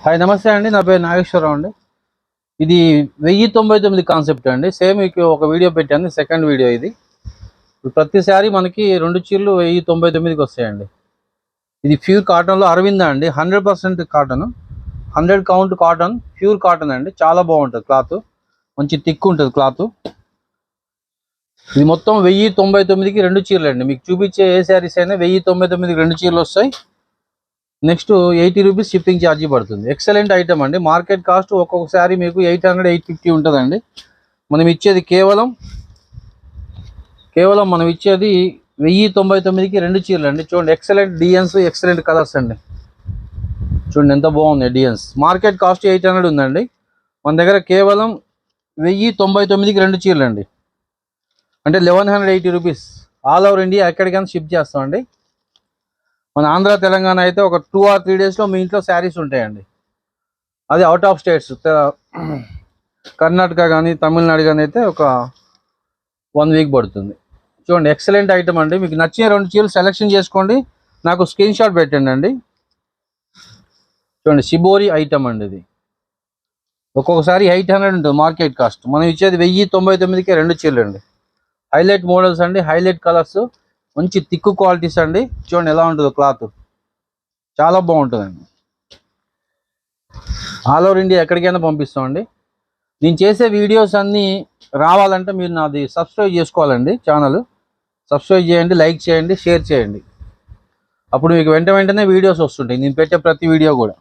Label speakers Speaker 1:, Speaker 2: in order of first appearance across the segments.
Speaker 1: Hi నమస్తే అండి, నా పేరు నాగేశ్వరరావు అండి. ఇది 1099 కాన్సెప్ట్ అండి. సేమ్ మీకు ఒక వీడియో పెట్టాను, సెకండ్ వీడియో ఇది. ప్రతిసారి మనకి 2 చీరలు 1099కి వస్తాయండి. ఇది ప్యూర్ కాటన్లో అరవింద అండి, 100% cotton, 100 count cotton, pure cotton అండి. చాలా బాగుంటుంది క్లాత్, మంచి థిక్ ఉంటుంది క్లాత్. ఇది మొత్తం 1099కి 2 చీరలు అండి. మీకు చూపించే ఏ శారీస్ అయినా 1099కి 2 చీరలు వస్తాయి. నెక్స్ట్ 80 రూపీస్ షిప్పింగ్ ఛార్జీ పడుతుంది. ఎక్సలెంట్ ఐటమ్ అండి. మార్కెట్ కాస్ట్ ఒక్కొక్కసారి మీకు 800, 850 ఉంటుందండి. మనం ఇచ్చేది కేవలం మనం ఇచ్చేది 1099కి 2 చీరలు అండి. చూడండి, ఎక్సలెంట్ డిజైన్స్, ఎక్సలెంట్ కలర్స్ అండి. చూడండి ఎంత బాగుంది డిజైన్స్. మార్కెట్ కాస్ట్ 800 ఉందండి, మన దగ్గర కేవలం 1099కి 2 చీరలు అండి. అంటే 1180 రూపీస్. ఆల్ ఓవర్ ఇండియా ఎక్కడికైనా షిప్ చేస్తామండి. మన ఆంధ్ర తెలంగాణ అయితే ఒక 2 or 3 డేస్లో మీ ఇంట్లో శారీస్ ఉంటాయండి. అది అవుట్ ఆఫ్ స్టేట్స్, కర్ణాటక కానీ తమిళనాడు కానీ అయితే ఒక 1 వీక్ పడుతుంది. చూడండి, ఎక్సలెంట్ ఐటమ్ అండి. మీకు నచ్చిన 2 చీరలు సెలెక్షన్ చేసుకోండి, నాకు స్క్రీన్ షాట్ పెట్టండి అండి. చూడండి, షిబోరి ఐటమ్ అండి. ఇది ఒక్కొక్కసారి 800 ఉంటుంది మార్కెట్ కాస్ట్, మనం ఇచ్చేది 1099కే 2 చీరలు అండి. హైలైట్ మోడల్స్ అండి, హైలైట్ కలర్స్, మంచి థిక్ క్వాలిటీస్ అండి. చూడండి ఎలా ఉంటుందో క్లాత్, చాలా బాగుంటుందండి. ఆల్ ఓవర్ ఇండియా ఎక్కడికైనా పంపిస్తామండి. నేను చేసే వీడియోస్ అన్నీ రావాలంటే మీరు నాది సబ్స్క్రైబ్ చేసుకోవాలండి. ఛానల్ సబ్స్క్రైబ్ చేయండి, లైక్ చేయండి, షేర్ చేయండి. అప్పుడు మీకు వెంటనే వీడియోస్ వస్తుంటాయి. నేను పెట్టే ప్రతి వీడియో కూడా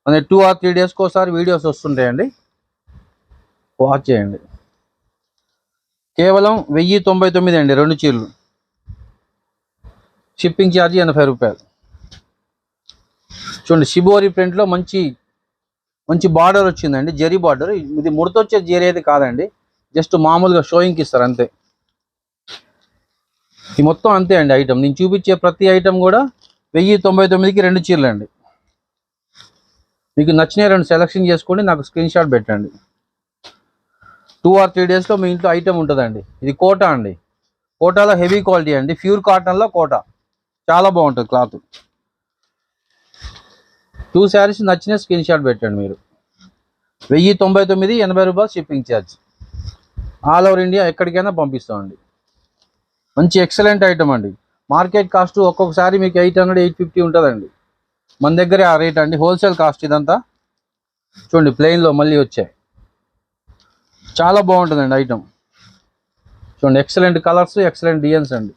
Speaker 1: అదే 2 or 3 డేస్కి ఒకసారి వీడియోస్ వస్తుంటాయండి. వాచ్ చేయండి. కేవలం 1099 అండి 2 చీరలు. షిప్పింగ్ ఛార్జీ 80 రూపాయలు. చూడండి, షిబోరి ప్రింట్లో మంచి బార్డర్ వచ్చిందండి, జరీ బార్డర్. ఇది ముడతొచ్చే జరీ అయితే కాదండి, జస్ట్ మామూలుగా షోయింగ్కి ఇస్తారు అంతే. ఇది మొత్తం అంతే అండి ఐటమ్. నేను చూపించే ప్రతి ఐటమ్ కూడా 1099కి 2 చీరలు అండి. మీకు నచ్చిన 2 సెలెక్షన్ చేసుకోండి, నాకు స్క్రీన్ షాట్ పెట్టండి. 2 or 3 డేస్లో మీ ఇంట్లో ఐటమ్ ఉంటుందండి. ఇది కోటా అండి, కోటాలో హెవీ క్వాలిటీ అండి, ప్యూర్ కాటన్లో కోటా. చాలా బాగుంటుంది క్లాత్. 2 శారీస్ నచ్చిన స్క్రీన్ షాట్ పెట్టండి మీరు. 1099, 80 రూపాయలు shipping charge. All over India ఎక్కడికైనా పంపిస్తామండి. మంచి ఎక్సలెంట్ ఐటమ్ అండి. మార్కెట్ కాస్ట్ ఒక్కొక్కసారి మీకు 800, 850 ఉంటుందండి. మన దగ్గరే ఆ రేట్ అండి, హోల్సేల్ కాస్ట్ ఇదంతా. చూడండి, ప్లెయిన్లో మళ్ళీ వచ్చాయి, చాలా బాగుంటుందండి ఐటమ్. చూడండి, ఎక్సలెంట్ కలర్స్, ఎక్సలెంట్ డిజైన్స్ అండి.